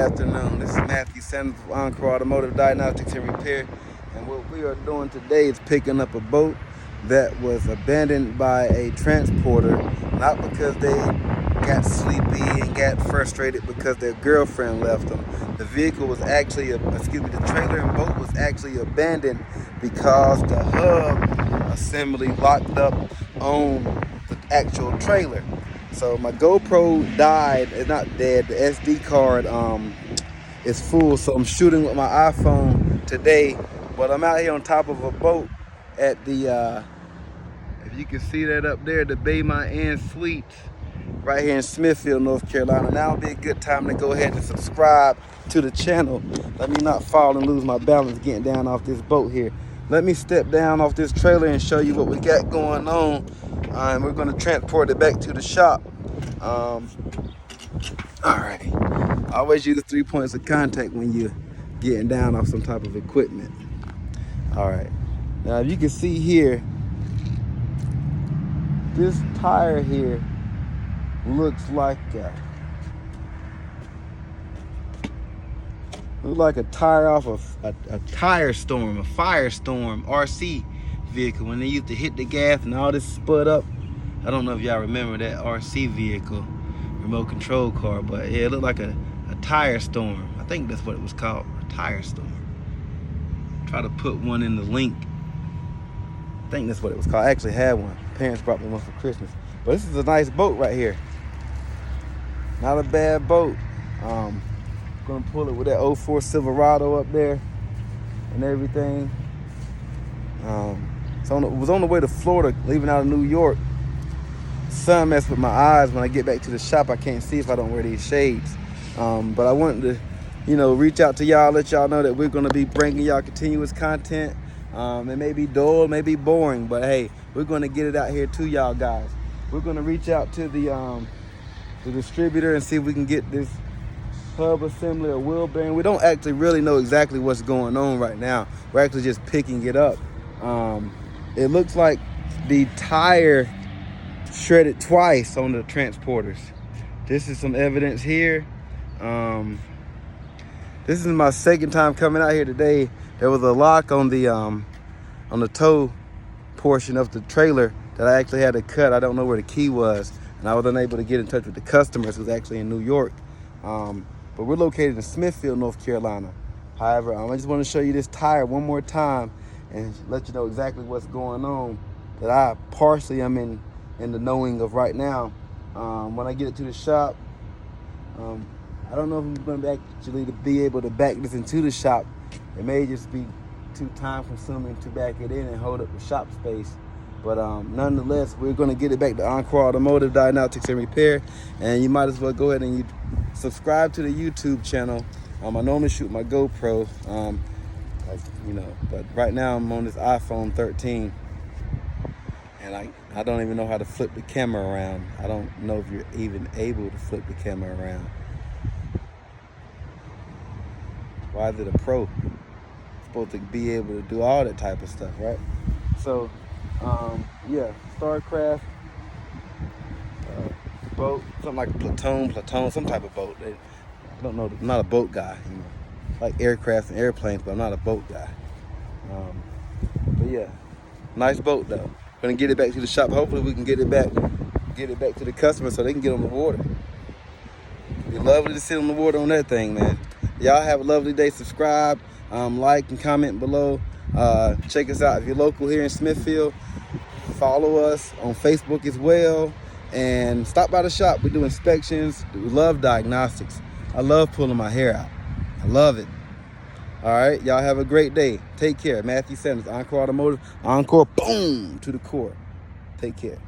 Good afternoon. This is Matthew Sanders of Encore Automotive Diagnostics and Repair. And what we are doing today is picking up a boat that was abandoned by a transporter, not because they got sleepy and got frustrated because their girlfriend left them. The vehicle was actually, the trailer and boat was actually abandoned because the hub assembly locked up on the actual trailer. So my GoPro died. It's not dead. The SD card is full, so I'm shooting with my iPhone today. But I'm out here on top of a boat at the, if you can see that up there, the Bay My Inn Suites, right here in Smithfield, North Carolina. Now would be a good time to go ahead and subscribe to the channel. Let me not fall and lose my balance getting down off this boat here. Let me step down off this trailer and show you what we got going on. And we're going to transport it back to the shop. All right. Always use 3 points of contact when you're getting down off some type of equipment. All right. Now, if you can see here, this tire here looks like a tire off of a tire storm, a firestorm RC vehicle when they used to hit the gas and all this spud up. I don't know if y'all remember that RC vehicle, remote control car, but yeah, it looked like a tire storm. I think that's what it was called, a tire storm. Try to put one in the link. I think that's what it was called. I actually had one. Parents brought me one for Christmas. But this is a nice boat right here. Not a bad boat. Gonna pull it with that 04 Silverado up there and everything. It was on the way to Florida, leaving out of New York. Sun messed with my eyes. When I get back to the shop, I can't see if I don't wear these shades. But I wanted to, reach out to y'all, let y'all know that we're gonna be bringing y'all continuous content. It may be dull, it may be boring, but hey, we're gonna get it out here to y'all guys. We're gonna reach out to the distributor and see if we can get this hub assembly or wheel bearing. We don't actually really know exactly what's going on right now. We're actually just picking it up. It looks like the tire shredded twice on the transporters. This is some evidence here. This is my second time coming out here today. There was a lock on the tow portion of the trailer that I actually had to cut. I don't know where the key was, and I was unable to get in touch with the customers who's actually in New York. But we're located in Smithfield, North Carolina. However, I just want to show you this tire one more time and let you know exactly what's going on that I partially am in the knowing of right now. When I get it to the shop, I don't know if I'm going to actually be able to back this into the shop. It may just be too time consuming to back it in and hold up the shop space. But nonetheless, we're going to get it back to Encore Automotive Diagnostics and Repair. And you might as well go ahead and subscribe to the YouTube channel. I normally shoot my GoPro, but right now I'm on this iPhone 13. And I don't even know how to flip the camera around. I don't know if you're even able to flip the camera around. Why is it a pro? It's supposed to be able to do all that type of stuff, right? So, yeah, Starcraft boat, something like Platoon, some type of boat. I don't know, I'm not a boat guy, like aircraft and airplanes, but I'm not a boat guy. But yeah, nice boat though. Gonna get it back to the shop. Hopefully we can get it back to the customer so they can get on the water. It'd be lovely to sit on the water on that thing, man. Y'all have a lovely day. Subscribe, like, and comment below. Check us out if you're local here in Smithfield. Follow us on Facebook as well, and stop by the shop. We do inspections. We love diagnostics. I love pulling my hair out. I love it. All right, y'all have a great day. Take care. Matthew Sanders, Encore Automotive. Encore, boom, to the core. Take care.